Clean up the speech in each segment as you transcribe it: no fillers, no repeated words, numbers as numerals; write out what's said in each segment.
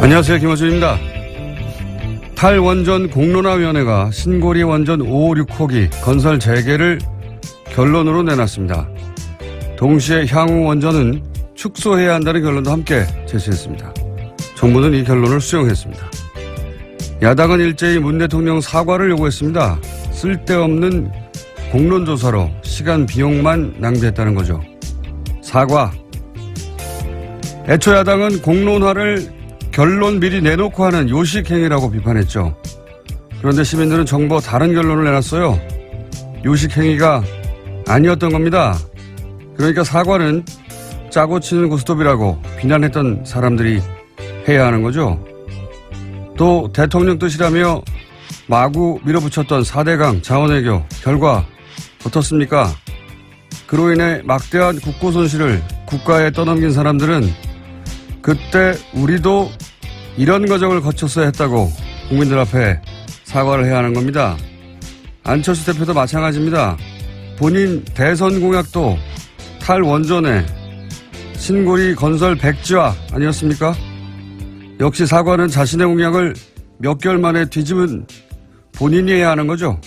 안녕하세요. 김호준입니다. 탈원전 공론화위원회가 신고리 원전 5, 6호기 건설 재개를 결론으로 내놨습니다. 동시에 향후 원전은 축소해야 한다는 결론도 함께 제시했습니다. 정부는 이 결론을 수용했습니다. 야당은 일제히 문 대통령 사과를 요구했습니다. 쓸데없는 공론조사로 시간 비용만 낭비했다는 거죠. 사과. 애초 야당은 공론화를 결론 미리 내놓고 하는 요식행위라고 비판했죠. 그런데 시민들은 정부와 다른 결론을 내놨어요. 요식행위가 아니었던 겁니다. 그러니까 사과는 짜고 치는 고스톱이라고 비난했던 사람들이 해야 하는 거죠. 또 대통령 뜻이라며 마구 밀어붙였던 4대강 자원외교 결과 어떻습니까? 그로 인해 막대한 국고 손실을 국가에 떠넘긴 사람들은 그때 우리도 이런 과정을 거쳤어야 했다고 국민들 앞에 사과를 해야 하는 겁니다. 안철수 대표도 마찬가지입니다. 본인 대선 공약도 탈원전에 신고리 건설 백지화 아니었습니까? 역시 사과는 자신의 공약을 몇 개월 만에 뒤집은 본인이 해야 하는 거죠.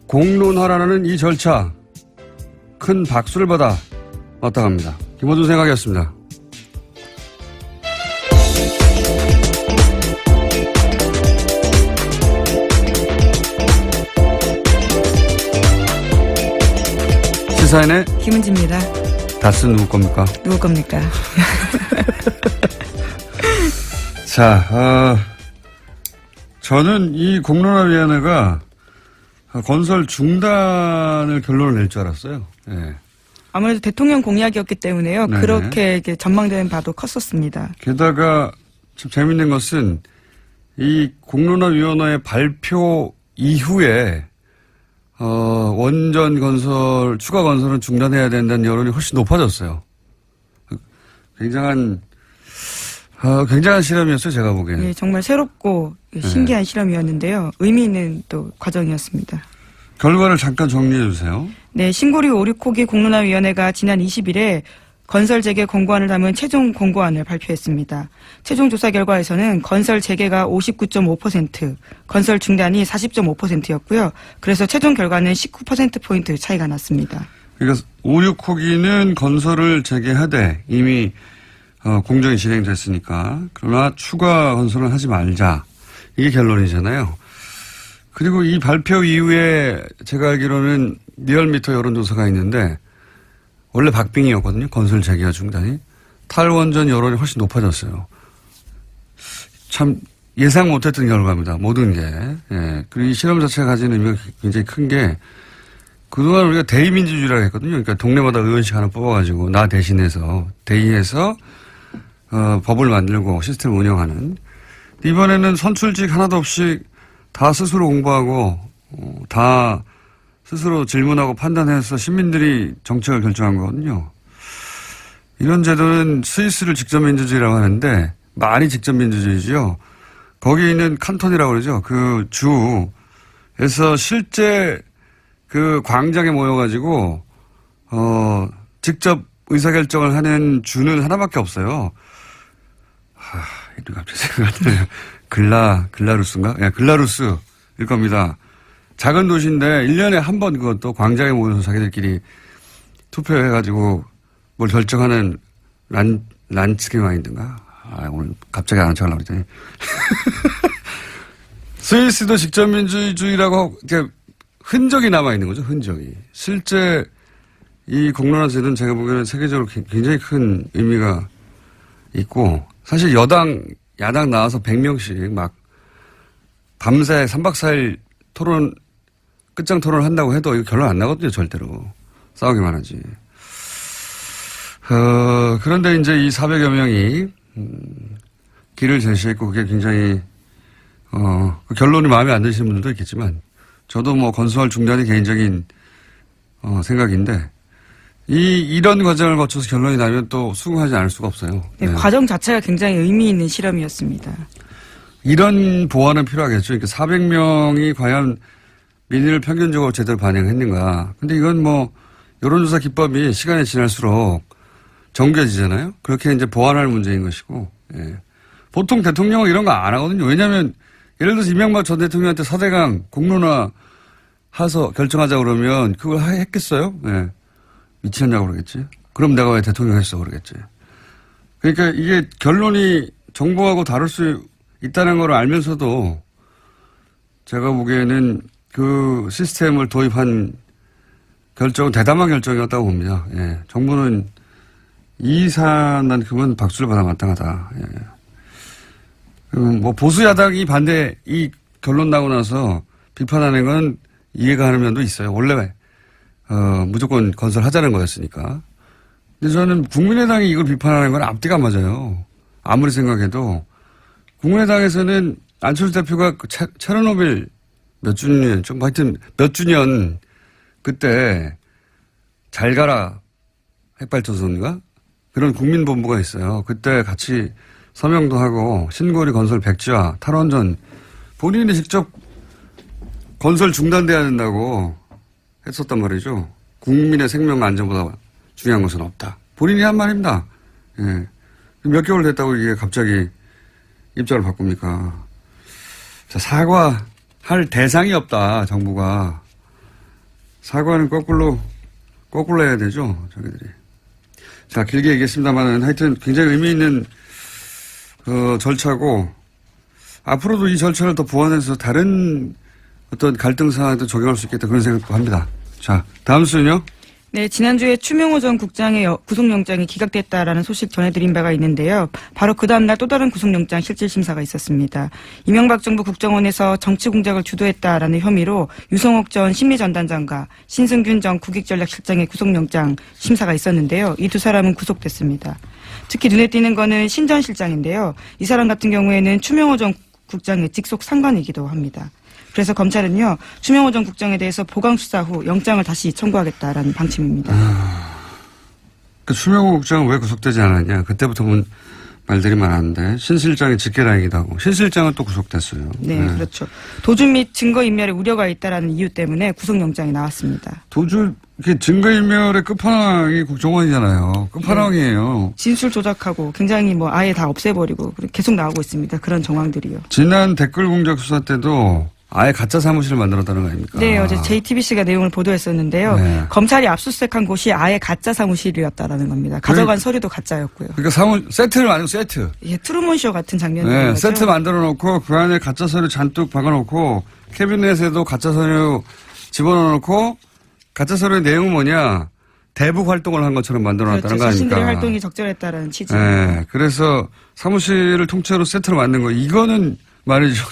공론화라는 이 절차 큰 박수를 받아 마땅합니다. 김호준 생각이었습니다. 시사인의 김은지입니다. 다스는 누구 겁니까? 누구 겁니까? 자, 저는 이 공론화위원회가 건설 중단을 결론을 낼 줄 알았어요. 네. 아무래도 대통령 공약이었기 때문에요. 네네. 그렇게 전망되는 바도 컸었습니다. 게다가 참 재밌는 것은 이 공론화위원회의 발표 이후에 원전 건설, 추가 건설은 중단해야 된다는 여론이 훨씬 높아졌어요. 굉장한 실험이었어요, 제가 보기에는. 네, 정말 새롭고 신기한 실험이었는데요. 의미 있는 또 과정이었습니다. 결과를 잠깐 정리해 주세요. 네, 신고리 5, 6호기 공론화위원회가 지난 20일에 건설 재개 권고안을 담은 최종 권고안을 발표했습니다. 최종 조사 결과에서는 건설 재개가 59.5%, 건설 중단이 40.5%였고요. 그래서 최종 결과는 19%포인트 차이가 났습니다. 그러니까 5, 6호기는 건설을 재개하되 이미 공정이 진행됐으니까 그러나 추가 건설은 하지 말자. 이게 결론이잖아요. 그리고 이 발표 이후에 제가 알기로는 리얼미터 여론조사가 있는데 원래 박빙이었거든요. 건설 재개와 중단이. 탈원전 여론이 훨씬 높아졌어요. 참 예상 못했던 결과입니다. 모든 게. 예. 그리고 이 실험 자체가 가지는 의미가 굉장히 큰 게 그동안 우리가 대의민주주의라고 했거든요. 그러니까 동네마다 의원씩 하나 뽑아가지고 나 대신해서 대의해서 법을 만들고 시스템을 운영하는. 이번에는 선출직 하나도 없이 다 스스로 공부하고 다 스스로 질문하고 판단해서 시민들이 정책을 결정한 거거든요. 이런 제도는 스위스를 직접민주주의라고 하는데 말이 직접민주주의죠. 거기 있는 칸톤이라고 그러죠. 그 주에서 실제 그 광장에 모여가지고 직접 의사결정을 하는 주는 하나밖에 없어요. 이름 갑자기 생각이 안 나요. 글라루스인가? 예, 글라루스일 겁니다. 작은 도시인데 1년에 한 번 그것도 광장에 모여서 자기들끼리 투표해가지고 뭘 결정하는 란츠키 마인드인가? 오늘 갑자기 안 척하려고 그랬더니. 스위스도 직접민주주의라고 이렇게 흔적이 남아있는 거죠, 흔적이. 실제 이 공론화 제도는 제가 보기에는 세계적으로 굉장히 큰 의미가 있고 사실 야당 나와서 100명씩 막 밤새 3박 4일 끝장 토론을 한다고 해도 이거 결론 안 나거든요, 절대로. 싸우기만 하지. 그런데 이제 이 400여 명이, 길을 제시했고 그게 굉장히, 그 결론이 마음에 안 드시는 분들도 있겠지만 저도 뭐 건설 중단이 개인적인, 생각인데 이런 과정을 거쳐서 결론이 나면 또 수긍하지 않을 수가 없어요. 네, 네. 과정 자체가 굉장히 의미 있는 실험이었습니다. 이런 보완은 필요하겠죠. 그러니까 400명이 과연 민의를 평균적으로 제대로 반영했는가. 근데 이건 뭐 여론조사 기법이 시간이 지날수록 정교해지잖아요. 그렇게 이제 보완할 문제인 것이고, 예. 보통 대통령은 이런 거 안 하거든요. 왜냐하면 예를 들어서 이명박 전 대통령한테 4대강 공론화 해서 결정하자 그러면 그걸 했겠어요? 예. 미쳤냐고 그러겠지. 그럼 내가 왜 대통령 했어 그러겠지. 그러니까 이게 결론이 정부하고 다를 수 있다는 걸 알면서도 제가 보기에는 그 시스템을 도입한 결정은 대담한 결정이었다고 봅니다. 예. 정부는 이 사안만큼은 박수를 받아 마땅하다. 예. 뭐 보수 야당이 반대 이 결론 나고 나서 비판하는 건 이해가 하는 면도 있어요. 원래 무조건 건설하자는 거였으니까. 근데 저는 국민의당이 이걸 비판하는 건 앞뒤가 안 맞아요. 아무리 생각해도 국민의당에서는 안철수 대표가 체르노빌 몇 주년, 좀 하여튼 몇 주년 그때 잘 가라 핵발전소인가? 그런 국민본부가 있어요. 그때 같이 서명도 하고 신고리 건설 백지화 탈원전 본인이 직접 건설 중단돼야 된다고 했었단 말이죠. 국민의 생명 안전보다 중요한 것은 없다. 본인이 한 말입니다. 예. 몇 개월 됐다고 이게 갑자기 입장을 바꿉니까? 자, 사과할 대상이 없다, 정부가. 사과는 거꾸로 해야 되죠, 저희들이. 자, 길게 얘기했습니다만 하여튼 굉장히 의미 있는 절차고 앞으로도 이 절차를 더 보완해서 다른 어떤 갈등 사안에도 적용할 수 있겠다 그런 생각도 합니다. 자, 다음 수는요. 네, 지난주에 추명호 전 국장의 구속영장이 기각됐다라는 소식 전해드린 바가 있는데요. 바로 그 다음날 또 다른 구속영장 실질심사가 있었습니다. 이명박 정부 국정원에서 정치 공작을 주도했다라는 혐의로 유성옥 전 심리전단장과 신승균 전 국익전략실장의 구속영장 심사가 있었는데요. 이 두 사람은 구속됐습니다. 특히 눈에 띄는 거는 신 전 실장인데요. 이 사람 같은 경우에는 추명호 전 국장의 직속 상관이기도 합니다. 그래서 검찰은요, 추명호 전 국장에 대해서 보강 수사 후 영장을 다시 청구하겠다라는 방침입니다. 그 추명호 국장은 왜 구속되지 않았냐? 그때부터 말들이 많았는데 신 실장이 직계라이기도 하고 신 실장은 또 구속됐어요. 네, 네. 그렇죠. 도주 및 증거인멸에 우려가 있다라는 이유 때문에 구속영장이 나왔습니다. 증거인멸의 끝판왕이 국정원이잖아요. 끝판왕이에요. 네. 진술 조작하고 굉장히 아예 다 없애버리고 계속 나오고 있습니다. 그런 정황들이요. 지난 댓글 공작 수사 때도 아예 가짜 사무실을 만들었다는 거 아닙니까? 네, 어제 JTBC가 내용을 보도했었는데요. 네. 검찰이 압수수색한 곳이 아예 가짜 사무실이었다라는 겁니다. 가져간 서류도 가짜였고요. 그러니까 세트를 만들고 세트. 예, 트루먼쇼 같은 장면이 네, 거죠. 세트 만들어 놓고 그 안에 가짜 서류 잔뜩 박아놓고 캐비넷에도 가짜 서류 집어넣어 놓고 가짜 서류의 내용은 뭐냐? 대북 활동을 한 것처럼 만들어놨다는 그렇죠. 거 아닙니까? 자신들의 활동이 적절했다는 취지. 네, 그래서 사무실을 통째로 세트로 만든 거 이거는 말이죠.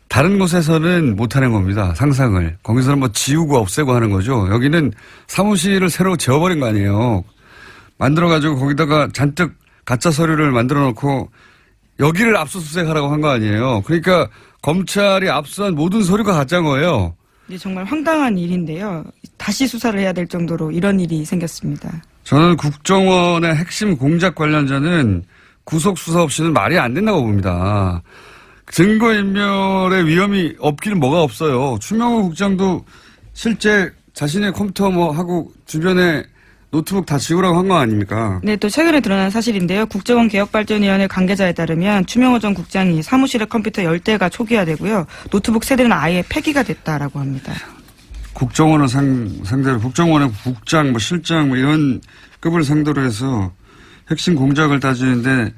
다른 곳에서는 못하는 겁니다. 상상을. 거기서는 지우고 없애고 하는 거죠. 여기는 사무실을 새로 지어버린 거 아니에요. 만들어가지고 거기다가 잔뜩 가짜 서류를 만들어 놓고 여기를 압수수색하라고 한 거 아니에요. 그러니까 검찰이 압수한 모든 서류가 가짜인 거예요. 네, 정말 황당한 일인데요. 다시 수사를 해야 될 정도로 이런 일이 생겼습니다. 저는 국정원의 핵심 공작 관련자는 구속수사 없이는 말이 안 된다고 봅니다. 증거인멸의 위험이 없기는 뭐가 없어요. 추명호 국장도 실제 자신의 컴퓨터 하고 주변에 노트북 다 지우라고 한 거 아닙니까? 네, 또 최근에 드러난 사실인데요. 국정원 개혁발전위원회 관계자에 따르면 추명호 전 국장이 사무실의 컴퓨터 10대가 초기화되고요. 노트북 세대는 아예 폐기가 됐다라고 합니다. 국정원을 상대로 국정원의 국장, 실장 이런 급을 상대로 해서 핵심 공작을 따지는데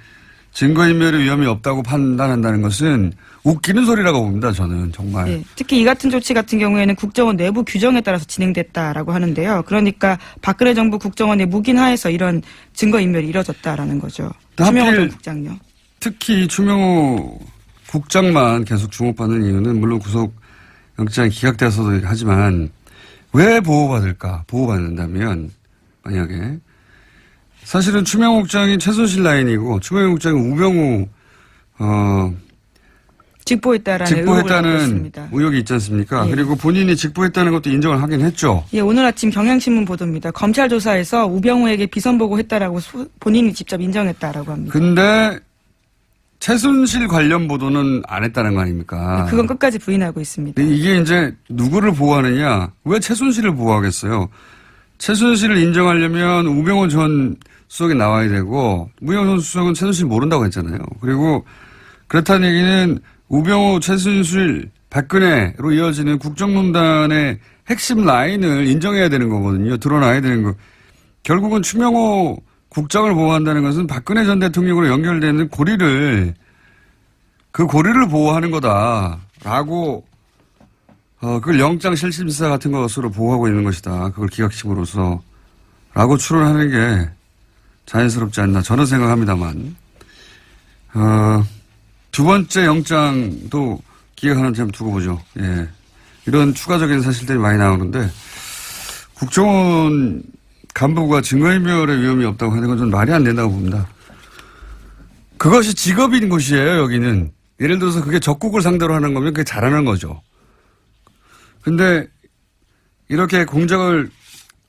증거인멸의 위험이 없다고 판단한다는 것은 웃기는 소리라고 봅니다. 저는 정말. 네, 특히 이 같은 조치 같은 경우에는 국정원 내부 규정에 따라서 진행됐다라고 하는데요. 그러니까 박근혜 정부 국정원의 묵인 하에서 이런 증거인멸이 이뤄졌다라는 거죠. 추명호 전 국장요. 특히 추명호 국장만 계속 주목받는 이유는 물론 구속영장이 기각돼서도 하지만 왜 보호받을까? 보호받는다면 만약에 사실은 추명호 국장이 최순실 라인이고 추명호 국장이 우병우 직보했다는 의혹이 있지 않습니까? 예. 그리고 본인이 직보했다는 것도 인정을 하긴 했죠. 예, 오늘 아침 경향신문 보도입니다. 검찰 조사에서 우병우에게 비선 보고했다라고 본인이 직접 인정했다라고 합니다. 근데 최순실 관련 보도는 안 했다는 거 아닙니까? 네, 그건 끝까지 부인하고 있습니다. 이게 이제 누구를 보호하느냐? 왜 최순실을 보호하겠어요? 최순실을 인정하려면 우병우 전 수석이 나와야 되고 문영선 수석은 최순실 모른다고 했잖아요. 그리고 그렇다는 얘기는 우병우, 최순실, 박근혜로 이어지는 국정농단의 핵심 라인을 인정해야 되는 거거든요. 드러나야 되는 거. 결국은 추명호 국장을 보호한다는 것은 박근혜 전 대통령으로 연결되는 그 고리를 보호하는 거다라고 그걸 영장 실질심사 같은 것으로 보호하고 있는 것이다. 그걸 기각심으로써 라고 추론하는 게 자연스럽지 않나 저는 생각합니다만 두 번째 영장도 기각하는지 한번 두고 보죠. 예. 이런 추가적인 사실들이 많이 나오는데 국정원 간부가 증거인멸의 위험이 없다고 하는 건 좀 말이 안 된다고 봅니다. 그것이 직업인 곳이에요, 여기는. 예를 들어서 그게 적국을 상대로 하는 거면 그게 잘하는 거죠. 근데 이렇게 공작을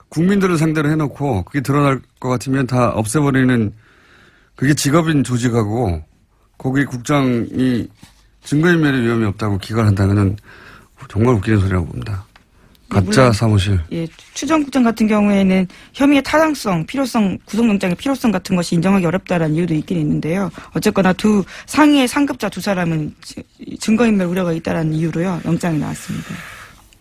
국민들을 상대로 해놓고 그게 드러날 것 같으면 다 없애버리는 그게 직업인 조직하고 거기 국장이 증거인멸의 위험이 없다고 기각한다면 정말 웃기는 소리라고 봅니다. 가짜 사무실. 예, 추정국장 같은 경우에는 혐의의 타당성, 필요성, 구속영장의 필요성 같은 것이 인정하기 어렵다라는 이유도 있긴 있는데요. 어쨌거나 두 상위의 상급자 두 사람은 증거인멸 우려가 있다라는 이유로요. 영장이 나왔습니다.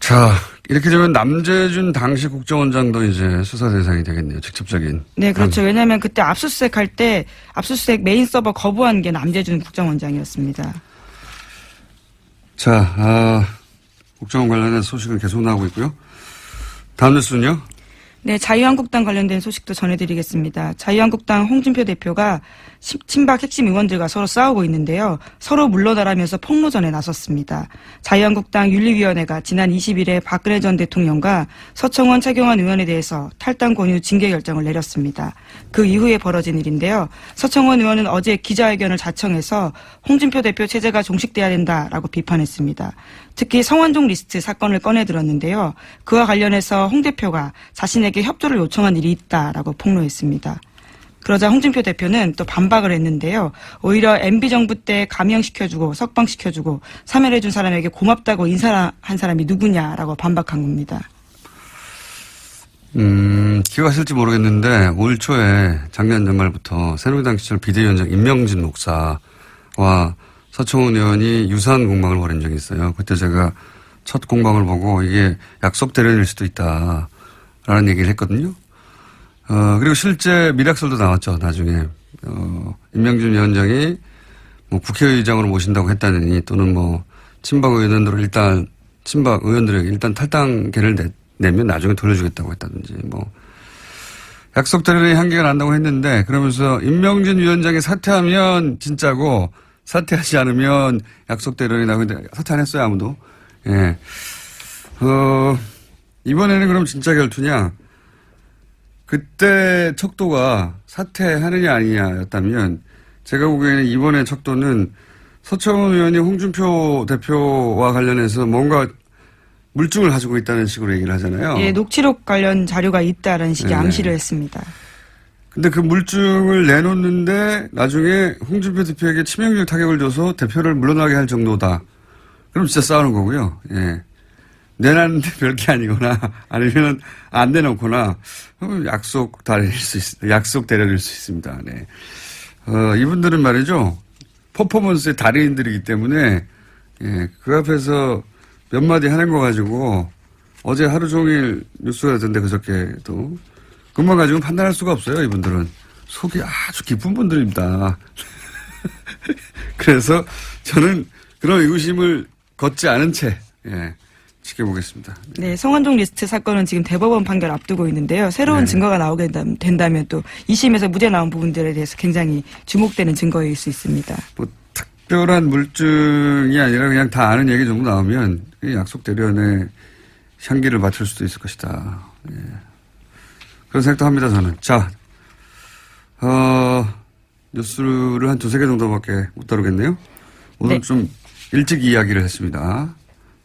자, 이렇게 되면 남재준 당시 국정원장도 이제 수사 대상이 되겠네요. 직접적인. 네, 그렇죠. 왜냐하면 그때 압수수색 할 때 압수수색 메인 서버 거부한 게 남재준 국정원장이었습니다. 자, 국정원 관련된 소식은 계속 나오고 있고요. 다음 뉴스는요? 네, 자유한국당 관련된 소식도 전해드리겠습니다. 자유한국당 홍준표 대표가 친박 핵심 의원들과 서로 싸우고 있는데요. 서로 물러나라면서 폭로전에 나섰습니다. 자유한국당 윤리위원회가 지난 20일에 박근혜 전 대통령과 서청원 최경환 의원에 대해서 탈당 권유 징계 결정을 내렸습니다. 그 이후에 벌어진 일인데요. 서청원 의원은 어제 기자회견을 자청해서 홍준표 대표 체제가 종식돼야 된다라고 비판했습니다. 특히 성완종 리스트 사건을 꺼내들었는데요. 그와 관련해서 홍 대표가 자신에게 협조를 요청한 일이 있다라고 폭로했습니다. 그러자 홍준표 대표는 또 반박을 했는데요. 오히려 MB정부 때 감형시켜주고 석방시켜주고 사면해준 사람에게 고맙다고 인사한 사람이 누구냐라고 반박한 겁니다. 기억하실지 모르겠는데 올 초에 작년 연말부터 새누리당 시절 비대위원장 임명진 목사와 서청원 의원이 유사한 공방을 벌인 적이 있어요. 그때 제가 첫 공방을 보고 이게 약속 대련일 수도 있다라는 얘기를 했거든요. 그리고 실제 밀약설도 나왔죠, 나중에. 임명진 위원장이 뭐 국회의장으로 모신다고 했다느니 또는 뭐 친박 의원들에게 일단 탈당계를 내면 나중에 돌려주겠다고 했다든지 뭐. 약속 대련의 향기가 난다고 했는데 그러면서 임명진 위원장이 사퇴하면 진짜고 사퇴하지 않으면 약속 대련이 나고 있는데 사퇴 안 했어요, 아무도. 예. 이번에는 그럼 진짜 결투냐? 그때 척도가 사퇴하느냐 아니냐였다면 제가 보기에는 이번에 척도는 서청원 의원이 홍준표 대표와 관련해서 뭔가 물증을 가지고 있다는 식으로 얘기를 하잖아요. 예, 녹취록 관련 자료가 있다라는 식의 암시를 했습니다. 근데 그 물증을 내놓는데 나중에 홍준표 대표에게 치명적 타격을 줘서 대표를 물러나게 할 정도다. 그럼 진짜 싸우는 거고요. 예. 내놨는데 별게 아니거나 아니면 안 내놓거나 약속 대련일 수 있습니다. 네. 이분들은 말이죠. 퍼포먼스의 달인들이기 때문에 예, 그 앞에서 몇 마디 하는 거 가지고 어제 하루 종일 뉴스가 됐던데 그저께도 그것만 가지고 판단할 수가 없어요. 이분들은 속이 아주 깊은 분들입니다. 그래서 저는 그런 의구심을 걷지 않은 채 예, 지켜보겠습니다. 네, 성완종 리스트 사건은 지금 대법원 판결 앞두고 있는데요. 새로운 증거가 나오게 된다면 또 2심에서 무죄 나온 부분들에 대해서 굉장히 주목되는 증거일 수 있습니다. 뭐 특별한 물증이 아니라 그냥 다 아는 얘기 정도 나오면 약속 대련의 향기를 맡을 수도 있을 것이다. 예. 그런 생각도 합니다, 저는. 자, 뉴스를 한 두세 개 정도밖에 못 다루겠네요. 오늘 네. 좀 일찍 이야기를 했습니다.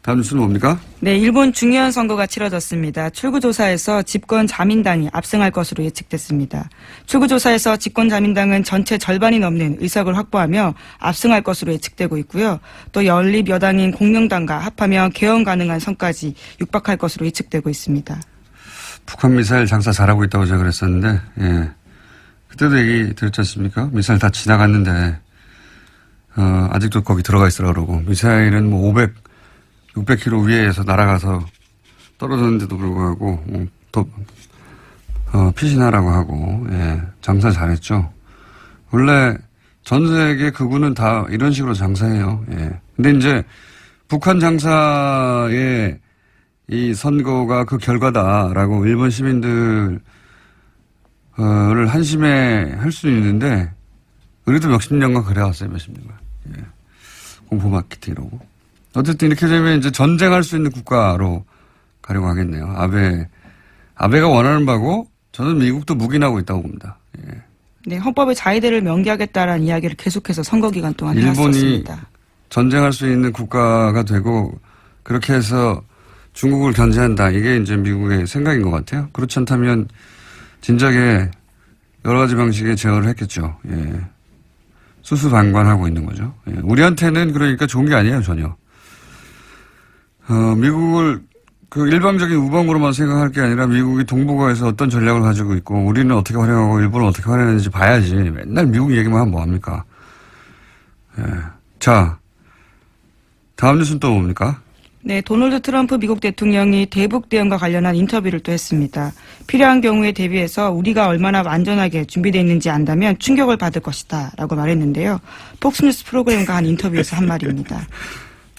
다음 뉴스는 뭡니까? 네, 일본 중의원 선거가 치러졌습니다. 출구조사에서 집권 자민당이 압승할 것으로 예측됐습니다. 출구조사에서 집권 자민당은 전체 절반이 넘는 의석을 확보하며 압승할 것으로 예측되고 있고요. 또 연립 여당인 공명당과 합하면 개헌 가능한 선까지 육박할 것으로 예측되고 있습니다. 북한 미사일 장사 잘하고 있다고 제가 그랬었는데, 예. 그때도 얘기 드렸지 않습니까? 미사일 다 지나갔는데, 아직도 거기 들어가 있으라 그러고, 미사일은 뭐 600km 위에서 날아가서 떨어졌는데도 불구하고, 피신하라고 하고, 예, 장사 잘했죠. 원래 전 세계 극우는 다 이런 식으로 장사해요. 예. 근데 이제 북한 장사의 이 선거가 그 결과다라고 일본 시민들을 한심해 할 수 있는데, 우리도 몇십 년간 그래왔어요, 몇십 년간. 예. 공포 마케팅이라고. 어쨌든 이렇게 되면 이제 전쟁할 수 있는 국가로 가려고 하겠네요. 아베가 원하는 바고, 저는 미국도 묵인하고 있다고 봅니다. 예. 네, 헌법의 자위대를 명기하겠다라는 이야기를 계속해서 선거 기간 동안 일본이 해왔었습니다. 전쟁할 수 있는 국가가 되고 그렇게 해서 중국을 견제한다. 이게 이제 미국의 생각인 것 같아요. 그렇지 않다면 진작에 여러 가지 방식의 제어를 했겠죠. 예. 수수방관하고 있는 거죠. 예. 우리한테는 그러니까 좋은 게 아니에요, 전혀. 미국을 그 일방적인 우방으로만 생각할 게 아니라 미국이 동북아에서 어떤 전략을 가지고 있고 우리는 어떻게 활용하고 일본은 어떻게 활용하는지 봐야지. 맨날 미국 얘기만 하면 뭐합니까? 예. 자, 다음 뉴스는 또 뭡니까? 네, 도널드 트럼프 미국 대통령이 대북 대응과 관련한 인터뷰를 또 했습니다. 필요한 경우에 대비해서 우리가 얼마나 안전하게 준비되어 있는지 안다면 충격을 받을 것이다 라고 말했는데요. 폭스뉴스 프로그램과 한 인터뷰에서 한 말입니다.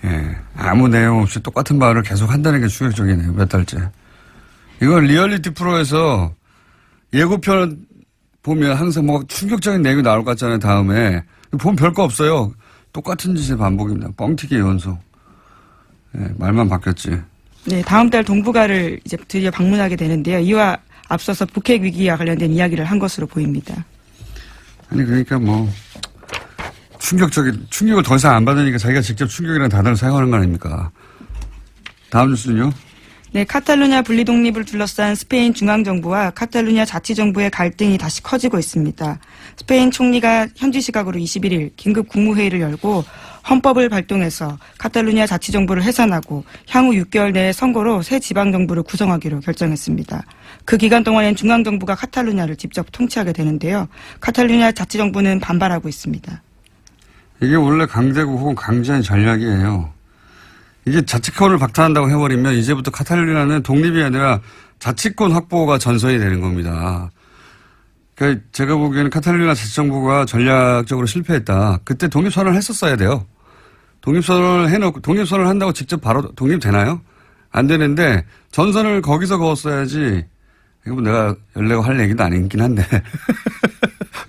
예. 아무 내용 없이 똑같은 말을 계속 한다는 게 충격적이네요. 몇 달째. 이건 리얼리티 프로에서 예고편 보면 항상 뭐 충격적인 내용이 나올 것 같잖아요. 다음에. 보면 별거 없어요. 똑같은 짓의 반복입니다. 뻥튀기의 연속. 예, 말만 바뀌었지. 네, 다음 달 동북아를 이제 드디어 방문하게 되는데요. 이와 앞서서 북핵 위기와 관련된 이야기를 한 것으로 보입니다. 아니, 그러니까 뭐, 충격을 더 이상 안 받으니까 자기가 직접 충격이라는 단어를 사용하는 거 아닙니까? 다음 뉴스는요? 네, 카탈루냐 분리 독립을 둘러싼 스페인 중앙정부와 카탈루냐 자치정부의 갈등이 다시 커지고 있습니다. 스페인 총리가 현지 시각으로 21일 긴급 국무회의를 열고 헌법을 발동해서 카탈루냐 자치정부를 해산하고 향후 6개월 내에 선거로 새 지방정부를 구성하기로 결정했습니다. 그 기간 동안엔 중앙정부가 카탈루냐를 직접 통치하게 되는데요. 카탈루냐 자치정부는 반발하고 있습니다. 이게 원래 강제국 혹은 강제한 전략이에요. 이게 자치권을 박탈한다고 해버리면 이제부터 카탈루냐는 독립이 아니라 자치권 확보가 전선이 되는 겁니다. 그러니까 제가 보기에는 카탈루냐 자치정부가 전략적으로 실패했다. 그때 독립선언을 했었어야 돼요. 독립선언을 해놓고 독립선언을 한다고 직접 바로 독립되나요? 안 되는데 전선을 거기서 그었어야지. 이거 뭐 내가 열내고 할 얘기도 아니긴 한데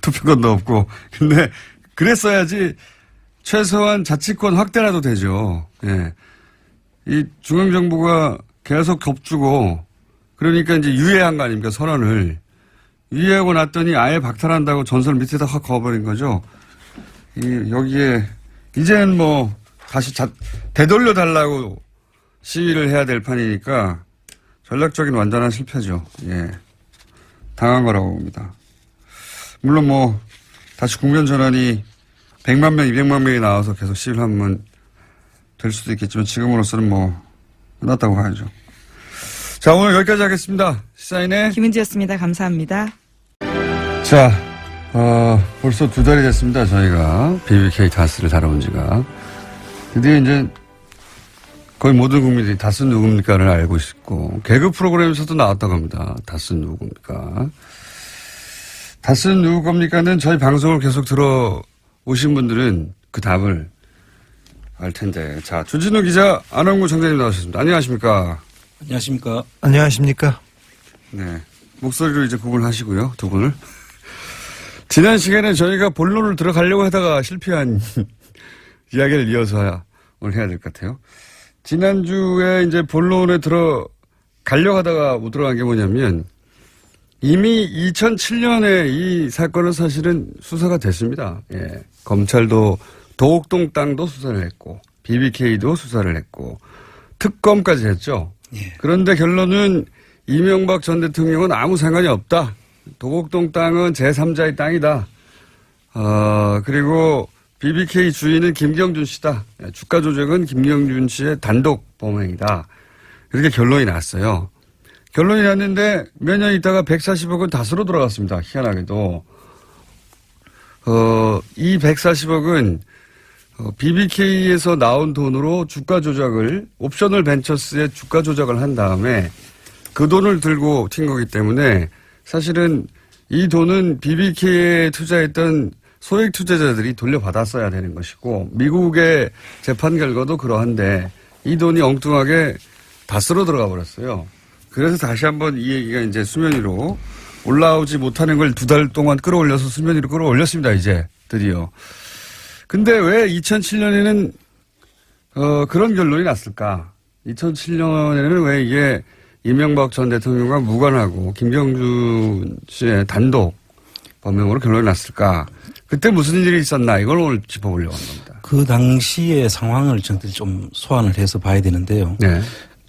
투표권도 없고. 근데 그랬어야지 최소한 자치권 확대라도 되죠. 예. 이 중앙정부가 계속 겹주고 그러니까 이제 유예한 거 아닙니까? 선언을. 유예하고 났더니 아예 박탈한다고 전선 밑에다 확 그어버린 거죠. 여기에 이제는 뭐 다시 되돌려 달라고 시위를 해야 될 판이니까 전략적인 완전한 실패죠. 예. 당한 거라고 봅니다. 물론 뭐 다시 국면 전환이 100만 명, 200만 명이 나와서 계속 시위를 하면 될 수도 있겠지만 지금으로서는 뭐 끝났다고 봐야죠. 자, 오늘 여기까지 하겠습니다. 시사인의 김은지였습니다. 감사합니다. 자, 벌써 2달이 됐습니다. 저희가 BBK 다스를 다뤄온 지가. 드디어 이제 거의 모든 국민들이 다스 누굽니까를 알고 있고 개그 프로그램에서도 나왔다고 합니다. 다스 누굽니까? 다스 누구 겁니까는 저희 방송을 계속 들어오신 분들은 그 답을 알 텐데. 자, 주진우 기자, 안원구 청장님 나오셨습니다. 안녕하십니까? 안녕하십니까? 안녕하십니까? 네. 목소리로 이제 구분하시고요, 두 분을. 지난 시간에 저희가 본론을 들어가려고 하다가 실패한 이야기를 이어서 오늘 해야 될 것 같아요. 지난주에 이제 본론에 들어가려고 하다가 못 들어간 게 뭐냐면 이미 2007년에 이 사건은 사실은 수사가 됐습니다. 예. 검찰도 도곡동 땅도 수사를 했고 BBK도 수사를 했고 특검까지 했죠. 예. 그런데 결론은 이명박 전 대통령은 아무 상관이 없다. 도곡동 땅은 제3자의 땅이다. 그리고 BBK 주인은 김경준 씨다. 주가 조작은 김경준 씨의 단독 범행이다. 이렇게 결론이 났어요. 결론이 났는데 몇 년 있다가 140억은 다스로 돌아갔습니다. 희한하게도. 이 140억은 BBK에서 나온 돈으로 주가 조작을, 옵셔널 벤처스의 주가 조작을 한 다음에 그 돈을 들고 튄 거기 때문에 사실은 이 돈은 BBK에 투자했던 소액 투자자들이 돌려받았어야 되는 것이고, 미국의 재판 결과도 그러한데 이 돈이 엉뚱하게 다 쓸어 들어가 버렸어요. 그래서 다시 한번 이 얘기가 이제 수면 위로 올라오지 못하는 걸 2달 동안 끌어올려서 수면 위로 끌어올렸습니다, 이제 드디어. 근데 왜 2007년에는 그런 결론이 났을까? 2007년에는 왜 이게 이명박 전 대통령과 무관하고 김경준 씨의 단독 범행으로 결론이 났을까? 그때 무슨 일이 있었나? 이걸 오늘 짚어보려고 하는 겁니다. 그 당시의 상황을 저희들이 좀 소환을 해서 봐야 되는데요. 네.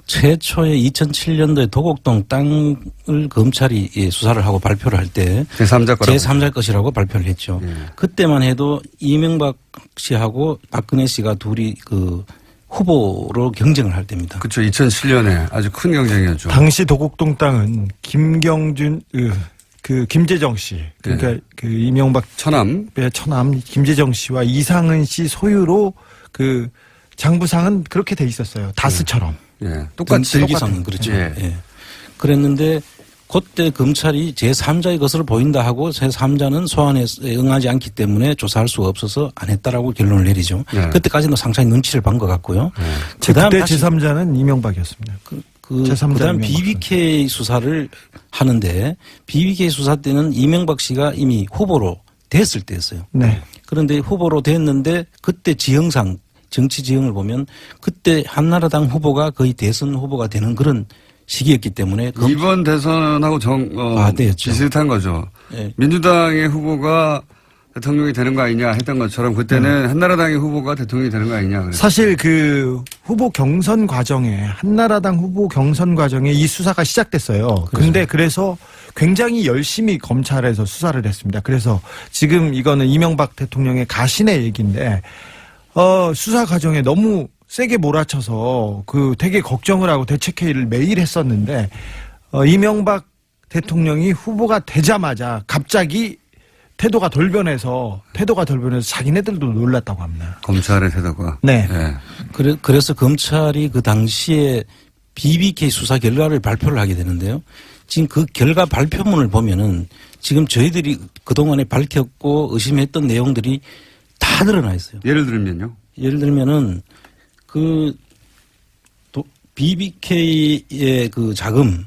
최초에 2007년도에 도곡동 땅을 검찰이 수사를 하고 발표를 할 때 제3자 것이라고 발표를 했죠. 네. 그때만 해도 이명박 씨하고 박근혜 씨가 둘이 그 후보로 경쟁을 할 때입니다. 그렇죠. 2007년에 아주 큰 경쟁이었죠. 당시 도곡동 땅은 김경준 김재정 씨, 그러니까 네. 그 이명박 처남 김재정 씨와 이상은 씨 소유로 그 장부상은 그렇게 돼 있었어요. 다스처럼. 예, 똑같이. 등기상은 그렇죠. 예. 예. 그랬는데 그때 검찰이 제3자의 것으로 보인다 하고 제3자는 소환에 응하지 않기 때문에 조사할 수가 없어서 안 했다라고 결론을 내리죠. 네. 그때까지는 상당히 눈치를 본 것 같고요. 네. 그때 제3자는 이명박이었습니다. 그다음 BBK 수사를 하는데 BBK 수사 때는 이명박 씨가 이미 후보로 됐을 때였어요. 네. 그런데 후보로 됐는데 그때 지형상 정치 지형을 보면 그때 한나라당 후보가 거의 대선 후보가 되는 그런 시기였기 때문에 이번 대선하고 비슷한 거죠. 네. 민주당의 후보가 대통령이 되는 거 아니냐 했던 것처럼 그때는 한나라당의 후보가 대통령이 되는 거 아니냐. 그랬어요. 사실 그 후보 경선 과정에 한나라당 후보 경선 과정에 이 수사가 시작됐어요. 그런데 그래서 굉장히 열심히 검찰에서 수사를 했습니다. 그래서 지금 이거는 이명박 대통령의 가신의 얘기인데 수사 과정에 너무 세게 몰아쳐서 되게 걱정을 하고 대책회의를 매일 했었는데 이명박 대통령이 후보가 되자마자 갑자기 태도가 돌변해서 자기네들도 놀랐다고 합니다. 검찰의 태도가. 네. 네. 그래서 검찰이 그 당시에 BBK 수사 결과를 발표를 하게 되는데요. 지금 그 결과 발표문을 보면은 지금 저희들이 그동안에 밝혔고 의심했던 내용들이 다 드러나 있어요. 예를 들면요. 예를 들면은 BBK의 그 자금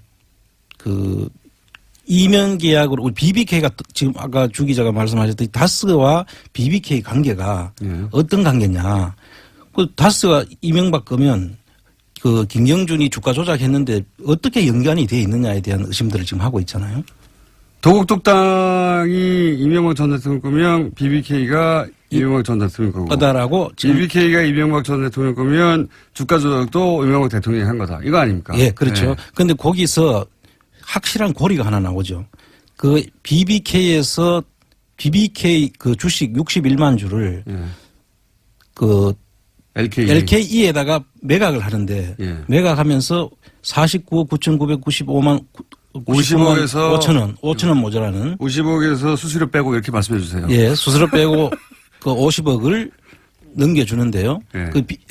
이명 계약으로 BBK가 지금 아까 주 기자가 말씀하셨듯이 다스와 BBK 관계가 어떤 관계냐. 그 다스가 이명박 거면 그 김경준이 주가 조작했는데 어떻게 연관이 돼 있느냐에 대한 의심들을 지금 하고 있잖아요. 도곡동 땅이 이명박 전 대통령 거면 BBK가 이명박 전 대통령 거고. 거다라고 BBK가 이명박 전 대통령 거면 주가 조작도 이명박 대통령이 한 거다. 이거 아닙니까? 예, 그렇죠. 그런데 거기서 확실한 고리가 하나 나오죠. 그 BBK에서 BBK 그 주식 61만 주를 그 LKE에다가 매각을 하는데 매각하면서 49억 9,995만 50억에서 5천원 모자라는 50억에서 수수료 빼고 이렇게 말씀해 주세요. 예, 수수료 빼고 그 50억을 넘겨주는데요.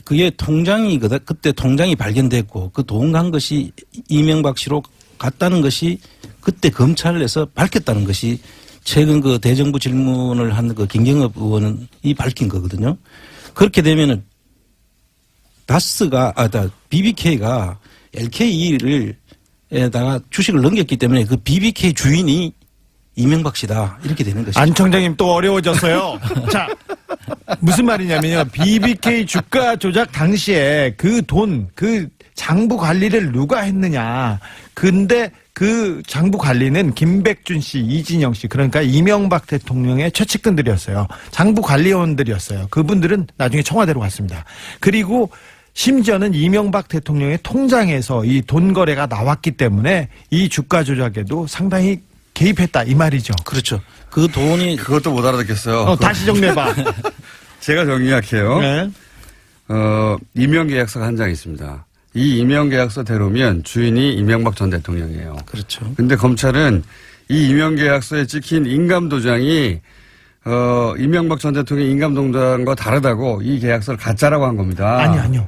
그게 통장이 그때 통장이 발견됐고 그 돈 간 것이 이명박 씨로 갔다는 것이 그때 검찰에서 밝혔다는 것이 최근 그 대정부 질문을 한 그 김경엽 의원이 밝힌 거거든요. 그렇게 되면은 BBK가 LKE에다가 주식을 넘겼기 때문에 그 BBK 주인이 이명박 씨다 이렇게 되는 것이죠. 안 청장님 또 어려워졌어요. 자, 무슨 말이냐면요. BBK 주가 조작 당시에 그 장부 관리를 누가 했느냐. 근데 그 장부 관리는 김백준 씨, 이진영 씨, 그러니까 이명박 대통령의 최측근들이었어요. 장부 관리원들이었어요. 그분들은 나중에 청와대로 갔습니다. 그리고 심지어는 이명박 대통령의 통장에서 이 돈 거래가 나왔기 때문에 이 주가 조작에도 상당히 개입했다 이 말이죠. 그렇죠. 그 돈이 그것도 못 알아듣겠어요. 다시 정리해봐. 제가 정리할게요. 네. 임명계약서가 한 장 있습니다. 이 임명계약서대로면 주인이 이명박 전 대통령이에요. 그렇죠. 근데 검찰은 이 임명계약서에 찍힌 인감도장이 이명박 전 대통령의 인감동장과 다르다고 이 계약서를 가짜라고 한 겁니다. 아니요.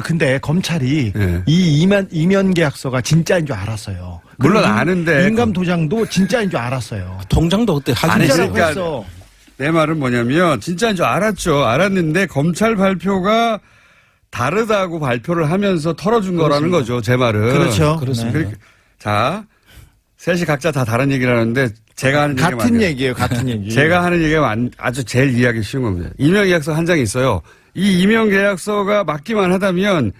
근데 검찰이 네. 이 이면 계약서가 진짜인 줄 알았어요. 물론 그리고 아는데. 인감 도장도 진짜인 줄 알았어요. 통장도 그때 아니, 하진짜라고 그러니까 했어. 내 말은 뭐냐면 진짜인 줄 알았죠. 알았는데 검찰 발표가 다르다고 발표를 하면서 털어준 거라는 거죠. 제 말은. 그렇죠. 그렇습니다. 네. 자, 셋이 각자 다 다른 얘기를 하는데 제가 하는 얘기가 같은 얘기예요. 같은 얘기. 제가 하는 얘기가 아주 제일 이해하기 쉬운 겁니다. 임명 계약서 한 장이 있어요. 이 임명 계약서가 맞기만 하다면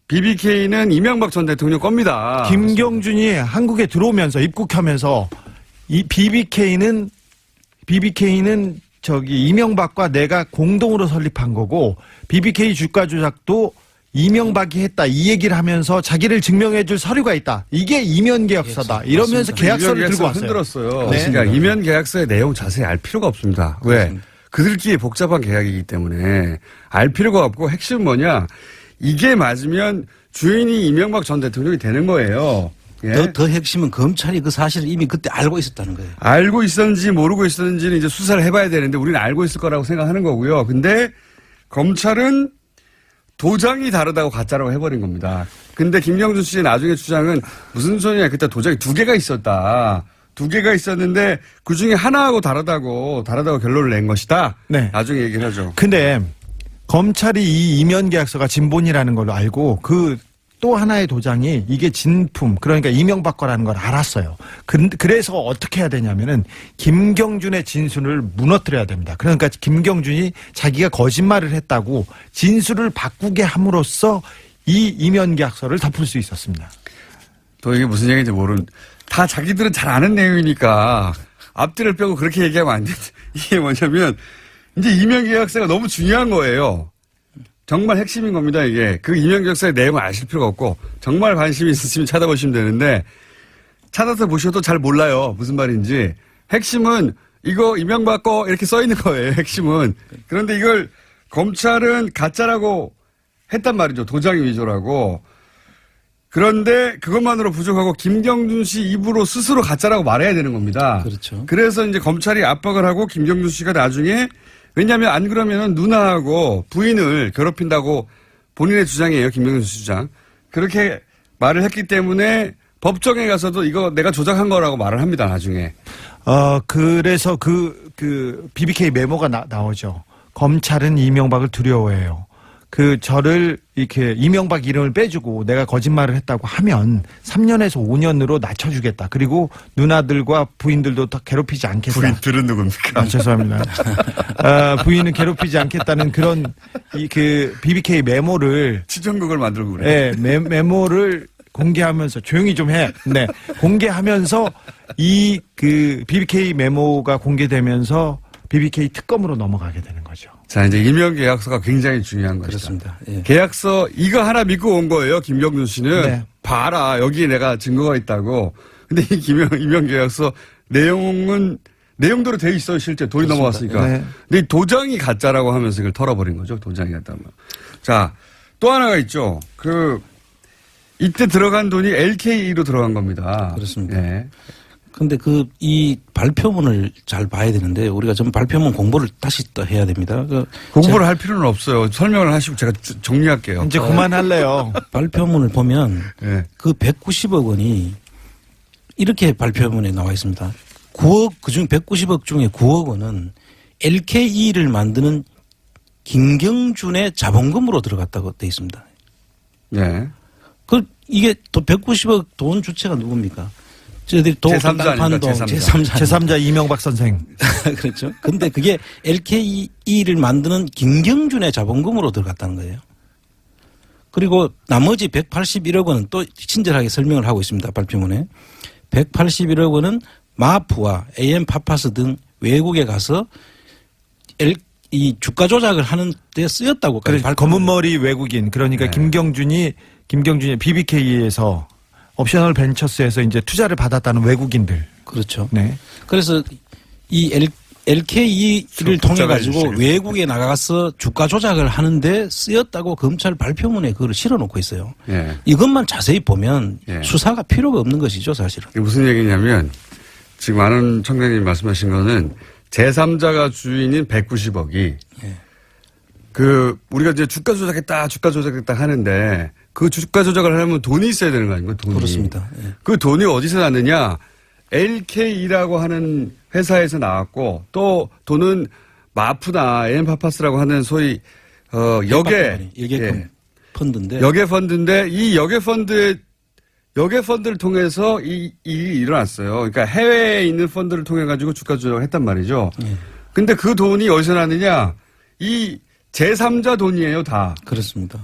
BBK는 이명박 전 대통령 겁니다. 김경준이 한국에 들어오면서 입국하면서 이 BBK는 저기 이명박과 내가 공동으로 설립한 거고 BBK 주가 조작도 이명박이 했다 이 얘기를 하면서 자기를 증명해줄 서류가 있다. 이게 이면 계약서다. 이러면서 계약서를 들고 왔어요. 흔들었어요. 네. 그러니까 이면 계약서의 내용 자세히 알 필요가 없습니다. 왜? 그렇습니다. 그들끼리 복잡한 계약이기 때문에 알 필요가 없고 핵심은 뭐냐? 이게 맞으면 주인이 이명박 전 대통령이 되는 거예요. 예? 더 핵심은 검찰이 그 사실을 이미 그때 알고 있었다는 거예요. 알고 있었는지 모르고 있었는지는 이제 수사를 해봐야 되는데 우리는 알고 있을 거라고 생각하는 거고요. 근데 검찰은 도장이 다르다고 가짜라고 해버린 겁니다. 근데 김경준 씨의 나중에 주장은 무슨 소리냐. 그때 도장이 2개가 있었다. 2개가 있었는데 그중에 하나하고 다르다고 결론을 낸 것이다. 네. 나중에 얘기를 하죠. 근데 검찰이 이 이면 계약서가 진본이라는 걸로 알고 그 또 하나의 도장이 이게 진품 그러니까 이명박 거라는 걸 알았어요. 그래서 어떻게 해야 되냐면은 김경준의 진술을 무너뜨려야 됩니다. 그러니까 김경준이 자기가 거짓말을 했다고 진술을 바꾸게 함으로써 이 이면 계약서를 덮을 수 있었습니다. 또 이게 무슨 얘기인지 다 자기들은 잘 아는 내용이니까 앞뒤를 빼고 그렇게 얘기하면 안 돼. 이게 뭐냐면 이제 이면 계약서가 너무 중요한 거예요. 정말 핵심인 겁니다, 이게. 그 이면 계약서의 내용을 아실 필요가 없고, 정말 관심이 있으시면 찾아보시면 되는데, 찾아서 보셔도 잘 몰라요. 무슨 말인지. 핵심은, 이거 이명박 거 이렇게 써 있는 거예요, 핵심은. 그런데 이걸 검찰은 가짜라고 했단 말이죠. 도장이 위조라고. 그런데 그것만으로 부족하고, 김경준 씨 입으로 스스로 가짜라고 말해야 되는 겁니다. 그렇죠. 그래서 이제 검찰이 압박을 하고, 김경준 씨가 나중에 왜냐하면 안 그러면은 누나하고 부인을 괴롭힌다고 본인의 주장이에요. 김경준 씨 주장. 그렇게 말을 했기 때문에 법정에 가서도 이거 내가 조작한 거라고 말을 합니다. 나중에. 그래서 그 BBK 메모가 나오죠. 검찰은 이명박을 두려워해요. 저를 이렇게 이명박 이름을 빼주고 내가 거짓말을 했다고 하면 3년에서 5년으로 낮춰주겠다. 그리고 누나들과 부인들도 더 괴롭히지 않겠다. 부인들은 누굽니까? 죄송합니다. 부인은 괴롭히지 않겠다는 그런 BBK 메모를 치정극을 만들고 그래. 네, 메모를 공개하면서 조용히 좀 해. 네, 공개하면서 BBK 메모가 공개되면서 BBK 특검으로 넘어가게 되는 거죠. 자, 이제 임명 계약서가 굉장히 중요한 것이다. 그렇습니다. 예. 계약서 이거 하나 믿고 온 거예요. 김경준 씨는. 네. 봐라. 여기에 내가 증거가 있다고. 근데 이 임명 계약서 내용대로 돼 있어요. 실제 돈이 그렇습니다. 넘어갔으니까. 네. 근데 이 도장이 가짜라고 하면서 이걸 털어버린 거죠. 도장이 가짜면. 자, 또 하나가 있죠. 이때 들어간 돈이 LKE로 들어간 겁니다. 그렇습니다. 네. 근데 이 발표문을 잘 봐야 되는데 우리가 좀 발표문 공부를 다시 또 해야 됩니다. 공부를 할 필요는 없어요. 설명을 하시고 제가 정리할게요. 이제 그만할래요. 발표문을 보면 네. 그 190억 원이 이렇게 발표문에 나와 있습니다. 9억, 그중 190억 중에 9억 원은 LKE를 만드는 김경준의 자본금으로 들어갔다고 돼 있습니다. 네. 이게 또 190억 돈 주체가 누굽니까? 저희들이 제3자 아닙니까? 제3자 이명박 선생. 그렇죠. 근데 그게 LKE를 만드는 김경준의 자본금으로 들어갔다는 거예요. 그리고 나머지 181억 원은 또 친절하게 설명을 하고 있습니다. 발표문에. 181억 원은 마프와 AM 파파스 등 외국에 가서 이 주가 조작을 하는 데 쓰였다고. 검은머리 외국인. 그러니까 네. 김경준이 BBK에서 옵셔널 벤처스에서 이제 투자를 받았다는 외국인들. 그렇죠. 네. 그래서 이 LKE를 통해 가지고 외국에 나가서 주가 조작을 하는데 쓰였다고 검찰 발표문에 그걸 실어놓고 있어요. 예. 이것만 자세히 보면 예. 수사가 필요가 없는 것이죠, 사실은. 이게 무슨 얘기냐면 지금 많은 청장님이 말씀하신 거는 제3자가 주인인 190억이 우리가 이제 주가 조작했다 하는데 그 주가 조작을 하려면 돈이 있어야 되는 거 아닙니까? 돈이. 그렇습니다. 예. 그 돈이 어디서 났느냐? LKE라고 하는 회사에서 나왔고 또 돈은 마프나 AM파파스라고 하는 소위 역의 펀드인데 역의 펀드인데 이 역의 펀드를 통해서 이 일이 일어났어요. 그러니까 해외에 있는 펀드를 통해 가지고 주가 조작을 했단 말이죠. 근데 그 돈이 어디서 났느냐? 이 제3자 돈이에요, 다. 그렇습니다.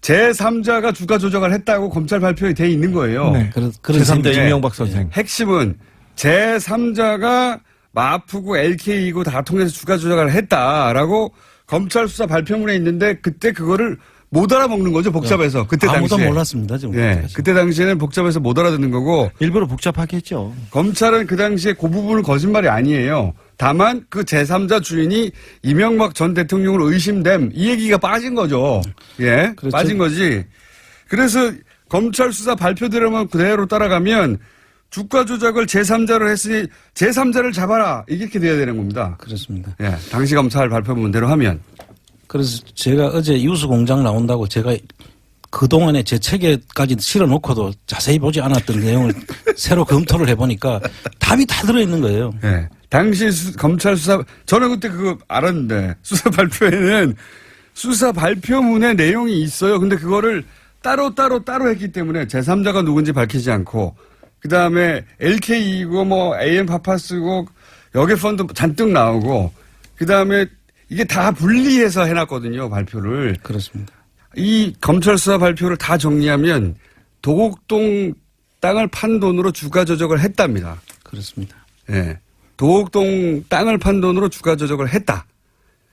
제3자가 주가 조작을 했다고 검찰 발표에 돼 있는 거예요. 네. 그런 제3자 셈이에요. 이명박 선생. 핵심은 제3자가 마프고 LK이고 다 통해서 주가 조작을 했다라고 검찰 수사 발표문에 있는데 그때 그거를 못 알아먹는 거죠, 복잡해서. 그때 아무도 당시에. 몰랐습니다. 지금. 네, 그때 당시에는 복잡해서 못 알아듣는 거고 일부러 복잡하게 했죠. 검찰은 그 당시에 그 부분은 거짓말이 아니에요. 다만 그 제3자 주인이 이명박 전 대통령으로 의심됨 이 얘기가 빠진 거죠. 예, 그렇죠. 빠진 거지. 그래서 검찰 수사 발표대로만 그대로 따라가면 주가 조작을 제3자로 했으니 제3자를 잡아라 이렇게 돼야 되는 겁니다. 그렇습니다. 예, 당시 검찰 발표문대로 하면. 그래서 제가 어제 유수 공장 나온다고 제가 그동안에 제 책에까지 실어놓고도 자세히 보지 않았던 내용을 새로 검토를 해보니까 답이 다 들어있는 거예요. 예. 당시 검찰 수사, 저는 그때 그거 알았는데, 수사 발표에는 수사 발표문에 내용이 있어요. 근데 그거를 따로 했기 때문에 제3자가 누군지 밝히지 않고, 그 다음에 LK이고 뭐 AM파파스고 역외펀드 잔뜩 나오고, 그 다음에 이게 다 분리해서 해놨거든요, 발표를. 그렇습니다. 이 검찰 수사 발표를 다 정리하면 도곡동 땅을 판 돈으로 주가 조작을 했답니다. 그렇습니다. 예. 도곡동 땅을 판 돈으로 주가 조작을 했다.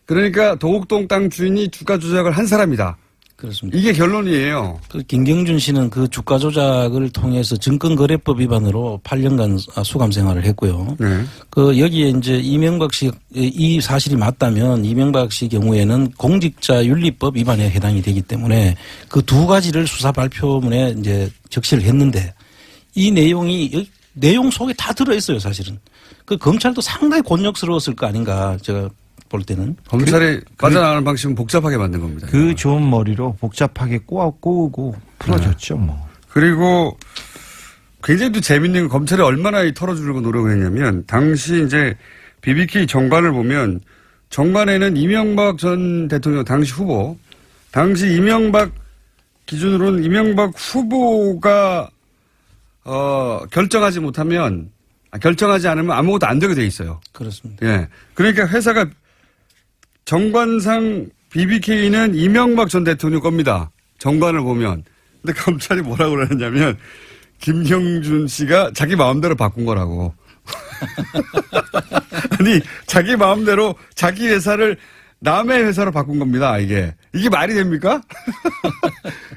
그러니까 도곡동 땅 주인이 주가 조작을 한 사람이다. 그렇습니다. 이게 결론이에요. 그 김경준 씨는 그 주가 조작을 통해서 증권거래법 위반으로 8년간 수감 생활을 했고요. 네. 그 여기에 이제 이명박 씨 이 사실이 맞다면 이명박 씨 경우에는 공직자윤리법 위반에 해당이 되기 때문에 그 두 가지를 수사 발표문에 이제 적시를 했는데 이 내용이 내용 속에 다 들어 있어요, 사실은. 그 검찰도 상당히 곤욕스러웠을 거 아닌가 제가 볼 때는. 검찰이 빠져나가는 방식은 복잡하게 만든 겁니다. 그 좋은 머리로 복잡하게 꼬우고 풀어줬죠, 뭐. 그리고 굉장히 또 재밌는 건 검찰이 얼마나 털어주려고 노력을 했냐면 당시 이제 BBK 정관을 보면 정관에는 이명박 전 대통령 당시 후보, 당시 이명박 기준으로는 이명박 후보가 결정하지 않으면 아무것도 안 되게 돼 있어요. 그렇습니다. 예. 그러니까 회사가 정관상 BBK는 이명박 전 대통령 겁니다. 정관을 보면. 근데 검찰이 뭐라고 그러냐면 김경준 씨가 자기 마음대로 바꾼 거라고. 아니 자기 마음대로 자기 회사를 남의 회사로 바꾼 겁니다. 이게 말이 됩니까?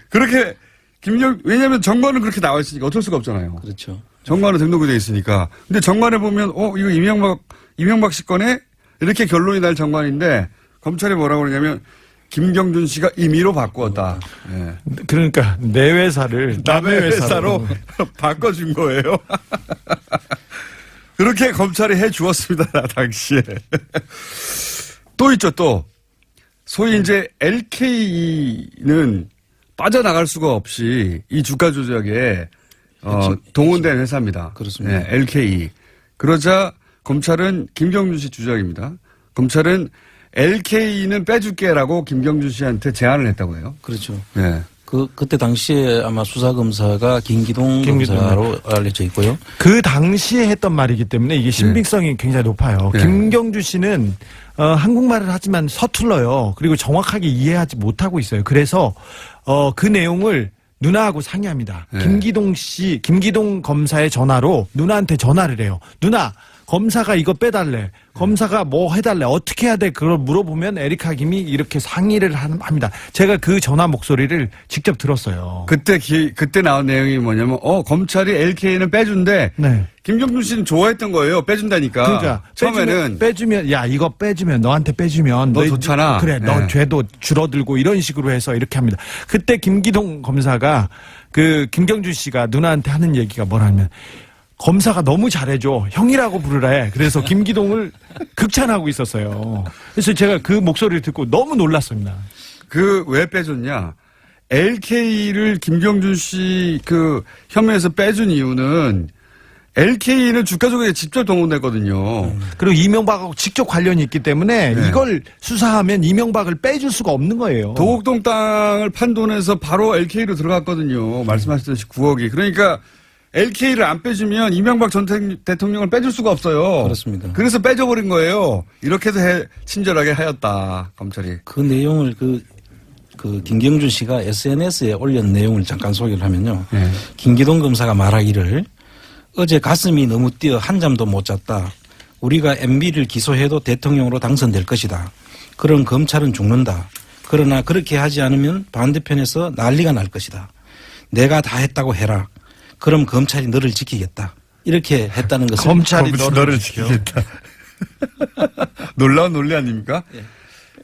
그렇게 왜냐하면 정관은 그렇게 나와 있으니까 어쩔 수가 없잖아요. 그렇죠. 정관은 등록이 돼 있으니까. 근데 정관에 보면 이거 이명박 씨 거네? 이렇게 결론이 날 정관인데 검찰이 뭐라고 그러냐면 김경준 씨가 임의로 바꾸었다. 예. 그러니까 내 회사를 남의 회사로 바꿔준 거예요. 그렇게 검찰이 해 주었습니다. 당시에. 또 있죠, 또. 소위 이제 LKE는 빠져나갈 수가 없이 이 주가 조작에 동원된 회사입니다. 그렇습니다. 네, LKE. 그러자 검찰은 김경준 씨 주장입니다. 검찰은 LKE는 빼줄게라고 김경준 씨한테 제안을 했다고 해요. 그렇죠. 네. 그때 당시에 아마 수사검사가 김기동 검사로 알려져 있고요. 그 당시에 했던 말이기 때문에 이게 신빙성이 굉장히 높아요. 네. 김경주 씨는 한국말을 하지만 서툴러요. 그리고 정확하게 이해하지 못하고 있어요. 그래서 그 내용을 누나하고 상의합니다. 네. 김기동 검사의 전화로 누나한테 전화를 해요. 누나, 검사가 이거 빼달래. 검사가 뭐 해달래. 어떻게 해야 돼? 그걸 물어보면 에리카 김이 이렇게 상의를 합니다. 제가 그 전화 목소리를 직접 들었어요. 그때 나온 내용이 뭐냐면, 검찰이 LK는 빼준대. 네. 김경준 씨는 좋아했던 거예요. 빼준다니까. 그러니까 처음에는. 빼주면 야 이거 빼주면 너한테 빼주면 너 좋잖아. 그래 너 네. 죄도 줄어들고 이런 식으로 해서 이렇게 합니다. 그때 김기동 검사가 그 김경준 씨가 누나한테 하는 얘기가 뭐라면 검사가 너무 잘해줘. 형이라고 부르래. 그래서 김기동을 극찬하고 있었어요. 그래서 제가 그 목소리를 듣고 너무 놀랐습니다. 그 왜 빼줬냐? LK를 김경준 씨 그 혐의에서 빼준 이유는 LK는 주가 조작에 직접 동원됐거든요. 그리고 이명박하고 직접 관련이 있기 때문에 네. 이걸 수사하면 이명박을 빼줄 수가 없는 거예요. 도곡동 땅을 판 돈에서 바로 LK로 들어갔거든요. 말씀하셨듯이 9억이. 그러니까 LK를 안 빼주면 이명박 전 대통령을 빼줄 수가 없어요. 그렇습니다. 그래서 빼줘버린 거예요. 이렇게 해서 친절하게 하였다, 검찰이. 그 내용을 그 김경준 씨가 SNS에 올린 내용을 잠깐 소개를 하면요. 네. 김기동 검사가 말하기를 어제 가슴이 너무 뛰어 한잠도 못 잤다. 우리가 MB를 기소해도 대통령으로 당선될 것이다. 그런 검찰은 죽는다. 그러나 그렇게 하지 않으면 반대편에서 난리가 날 것이다. 내가 다 했다고 해라. 그럼 검찰이 너를 지키겠다. 이렇게 했다는 것을. 검찰이 너를 지키겠다. 놀라운 논리 아닙니까?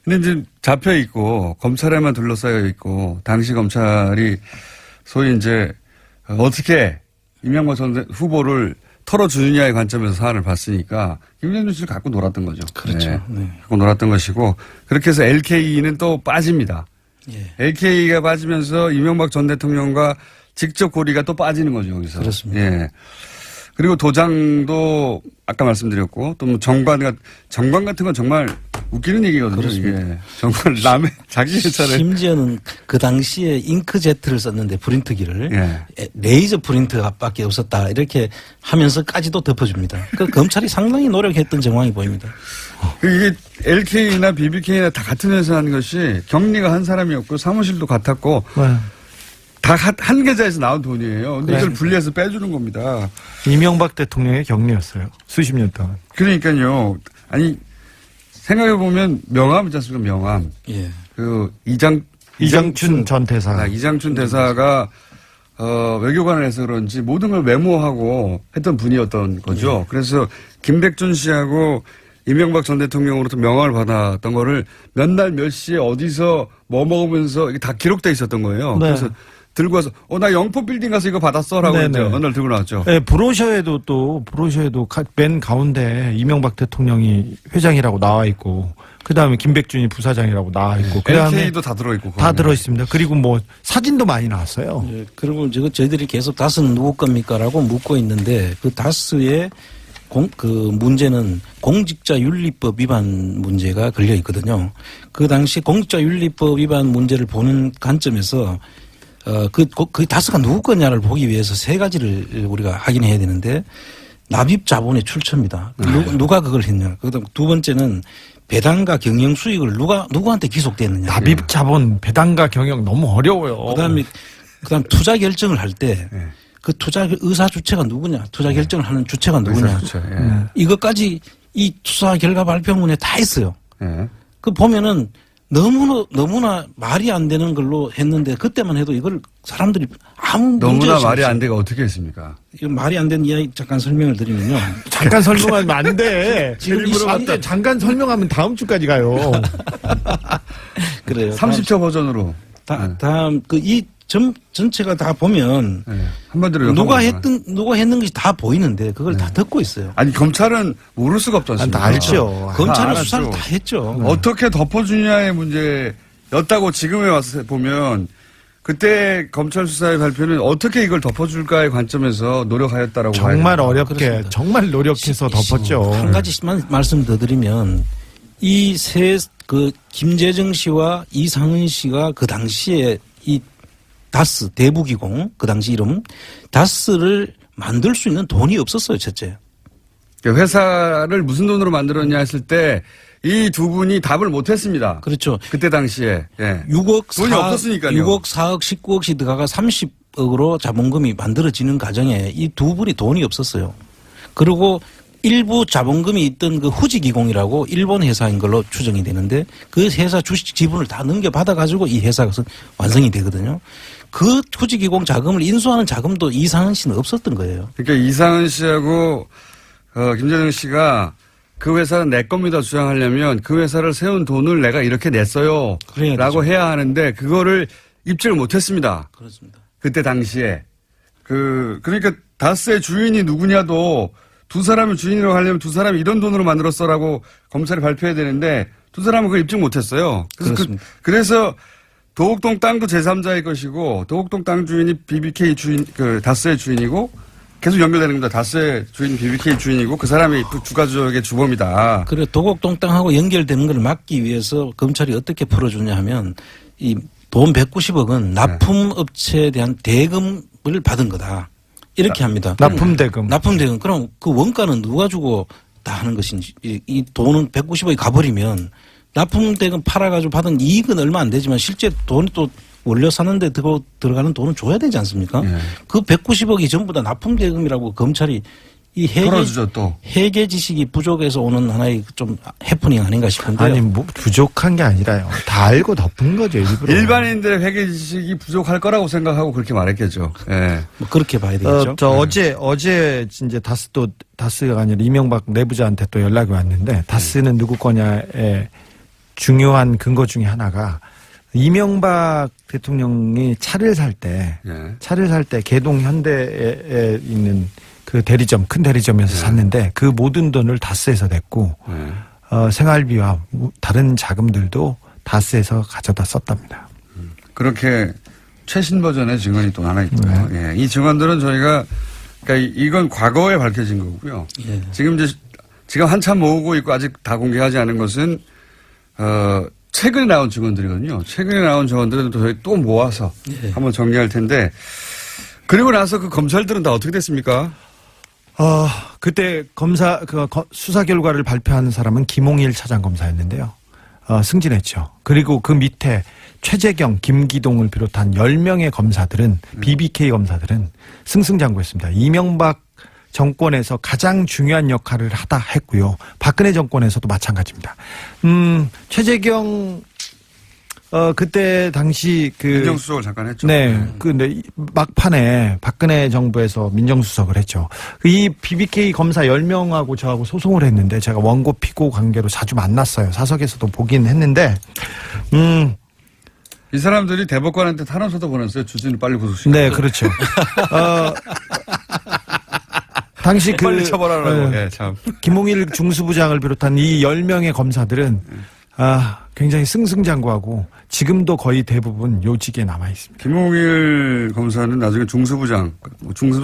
근데 이제 잡혀 있고 검찰에만 둘러싸여 있고 당시 검찰이 소위 이제 어떻게 이명박 전 후보를 털어주느냐의 관점에서 사안을 봤으니까 김경준 씨를 갖고 놀았던 거죠. 그렇죠. 네. 네. 갖고 놀았던 것이고 그렇게 해서 LK는 또 빠집니다. 예. LK가 빠지면서 이명박 전 대통령과 직접 고리가 또 빠지는 거죠, 여기서. 그렇습니다. 예. 그리고 도장도 아까 말씀드렸고 또 뭐 정관 같은 건 정말 웃기는 얘기거든요. 그렇습니다. 이게 정말 남의 자기 회사를 심지어는 그 당시에 잉크제트를 썼는데 프린트기를 예. 레이저 프린터밖에 없었다 이렇게 하면서까지도 덮어줍니다. 그 검찰이 상당히 노력했던 정황이 보입니다. 이게 LK나 BBK나 다 같은 회사 하는 것이 경리가 한 사람이었고 사무실도 같았고 네. 다 한 계좌에서 나온 돈이에요. 근데 이걸 분리해서 빼주는 겁니다. 이명박 대통령의 격리였어요. 수십 년 동안. 그러니까요. 아니 생각해보면 명함 있지 않습니까? 명함. 예. 그 이장춘 전 대사. 이장춘 대사가 외교관을 해서 그런지 모든 걸 메모하고 했던 분이었던 거죠. 그래서 김백준 씨하고 이명박 전 대통령으로부터 명함을 받았던 거를 몇 날 몇 시에 어디서 뭐 먹으면서 이게 다 기록돼 있었던 거예요. 네. 그래서 들고 와서 나 영포 빌딩 가서 이거 받았어라고 네네. 이제 어느 날 들고 나왔죠. 네, 브로셔에도 맨 가운데 이명박 대통령이 회장이라고 나와 있고, 그 다음에 김백준이 부사장이라고 나와 있고, 그 다음에 LK도 다 들어있고. 다 들어 있습니다. 그리고 뭐 사진도 많이 나왔어요. 예, 그리고 저희들이 계속 다스는 누구 겁니까라고 묻고 있는데 그 다스의 그 문제는 공직자윤리법 위반 문제가 걸려 있거든요. 그 당시 공직자윤리법 위반 문제를 보는 관점에서 그 다스가 누구 거냐를 보기 위해서 세 가지를 우리가 확인해야 되는데 납입 자본의 출처입니다. 누가 그걸 했냐. 그다음 두 번째는 배당과 경영 수익을 누구한테 귀속됐느냐. 납입 자본, 배당과 경영 너무 어려워요. 그다음 투자 결정을 할 때 그 투자 의사 주체가 누구냐, 투자 결정을 하는 주체가 누구냐. 이것까지 이 투자 결과 발표문에 다 있어요. 예. 그 보면은 너무나 말이 안 되는 걸로 했는데 그때만 해도 이걸 사람들이 아무 문제 너무나 없이 말이 안 되가 어떻게 했습니까? 이거 말이 안 되는 이야기 잠깐 설명을 드리면요. 잠깐 설명하면 안 돼. 지금 이 안 돼. 잠깐 설명하면 다음 주까지 가요. 그래요. 30초 버전으로. 다음 이 전체가 다 보면 네. 한마디로 누가 했는 것이 다 보이는데 그걸 다 듣고 있어요. 아니 검찰은 모를 수가 없지 않습니까? 다 알죠. 검찰은 알았죠. 수사를 다 했죠. 어떻게 덮어주냐의 문제였다고 지금에 와서 보면 그때 검찰 수사의 발표는 어떻게 이걸 덮어줄까의 관점에서 노력하였다라고 정말 봐야 어렵게, 그렇습니다. 정말 노력해서 덮었죠. 한 가지만 말씀 더 드리면 이 김재정 씨와 이상은 씨가 그 당시에 이 다스 대부기공 그 당시 이름 다스를 만들 수 있는 돈이 없었어요. 첫째. 회사를 무슨 돈으로 만들었냐 했을 때 이 두 분이 답을 못했습니다. 그렇죠. 그때 당시에 6억 돈이 없었으니까요. 6억 4억 19억씩 들어가 30억으로 자본금이 만들어지는 과정에 이 두 분이 돈이 없었어요. 그리고 일부 자본금이 있던 그 후지기공이라고 일본 회사인 걸로 추정이 되는데 그 회사 주식 지분을 다 넘겨받아 가지고 이 회사가 완성이 되거든요. 그 후지기공 자금을 인수하는 자금도 이상은 씨는 없었던 거예요. 그러니까 이상은 씨하고 김재정 씨가 그 회사는 내 겁니다 주장하려면 그 회사를 세운 돈을 내가 이렇게 냈어요 라고 해야 하는데 그거를 입증을 못했습니다. 그렇습니다. 그때 당시에 그러니까 다스의 주인이 누구냐도 두 사람을 주인으로 하려면 두 사람이 이런 돈으로 만들었어라고 검찰이 발표해야 되는데 두 사람은 그걸 입증 못했어요. 그래서 도곡동 땅도 제3자의 것이고 도곡동 땅 주인이 BBK 주인, 다스의 주인이고 계속 연결되는 겁니다. 다스의 주인 BBK 주인이고 그 사람이 주가조작의 주범이다. 그래 도곡동 땅하고 연결되는 걸 막기 위해서 검찰이 어떻게 풀어주냐 하면 이 돈 190억은 납품업체에 대한 대금을 받은 거다. 이렇게 합니다. 납품대금. 납품대금. 그럼 그 원가는 누가 주고 다 하는 것인지 이 돈은 190억이 가버리면 납품대금 팔아가지고 받은 이익은 얼마 안 되지만 실제 돈이 또 원료 사는데 들어가는 돈은 줘야 되지 않습니까? 예. 그 190억이 전부 다 납품대금이라고 검찰이 이 회계 지식이 부족해서 오는 하나의 좀 해프닝 아닌가 싶은데요. 아니 뭐 부족한 게 아니라요. 다 알고 덮은 거죠 일부러. 일반인들의 회계 지식이 부족할 거라고 생각하고 그렇게 말했겠죠. 예. 뭐 그렇게 봐야 되겠죠. 어제 이제 다스가 아니라 이명박 내부자한테 또 연락이 왔는데 다스는 누구 거냐에 중요한 근거 중에 하나가 이명박 대통령이 차를 살 때 개동 현대에 있는 그 대리점, 큰 대리점에서 샀는데 그 모든 돈을 다스에서 냈고 생활비와 다른 자금들도 다스에서 가져다 썼답니다. 그렇게 최신 버전의 증언이 또 하나 있고요. 예. 이 증언들은 저희가 그러니까 이건 과거에 밝혀진 거고요. 예. 지금 한참 모으고 있고 아직 다 공개하지 않은 것은 최근에 나온 증언들이거든요. 최근에 나온 증언들은 저희 또 모아서 한번 정리할 텐데 그리고 나서 그 검찰들은 다 어떻게 됐습니까? 그때 수사 결과를 발표하는 사람은 김홍일 차장검사였는데요. 승진했죠. 그리고 그 밑에 최재경, 김기동을 비롯한 10명의 검사들은 BBK 검사들은 승승장구했습니다. 이명박 정권에서 가장 중요한 역할을 하다 했고요. 박근혜 정권에서도 마찬가지입니다. 최재경 그때 당시 민정수석을 잠깐 했죠. 네. 근데 막판에 박근혜 정부에서 민정수석을 했죠. 이 BBK 검사 10명하고 저하고 소송을 했는데 제가 원고 피고 관계로 자주 만났어요. 사석에서도 보긴 했는데, 이 사람들이 대법관한테 탄원서도 보냈어요. 주진우 빨리 구속시켜. 네, 그렇죠. 당시 빨리 처벌하라고. 네, 참. 김홍일 중수부장을 비롯한 이 10명의 검사들은 굉장히 승승장구하고 지금도 거의 대부분 요직에 남아 있습니다. 김홍일 검사는 나중에 중수부장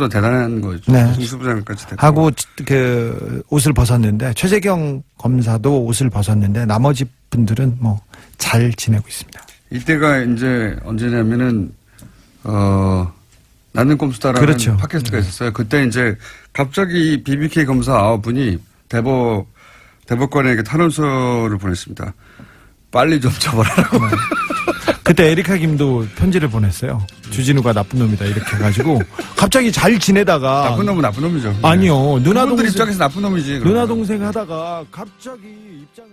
대단한 거죠. 네. 중수부장까지 됐고. 하고 그 옷을 벗었는데 최재경 검사도 옷을 벗었는데 나머지 분들은 뭐 잘 지내고 있습니다. 이때가 이제 언제냐면은 나는 꼼수다라는 그렇죠. 팟캐스트가 있었어요. 그때 이제 갑자기 BBK 검사 9분이 대법관에게 탄원서를 보냈습니다. 빨리 좀 처벌하라고. 그때 에리카 김도 편지를 보냈어요. 주진우가 나쁜 놈이다 이렇게 해가지고 갑자기 잘 지내다가 나쁜 놈은 나쁜 놈이죠. 아니요. 누나 그분들 동생 입장에서 나쁜 놈이지. 누나 동생 하다가 갑자기 입장을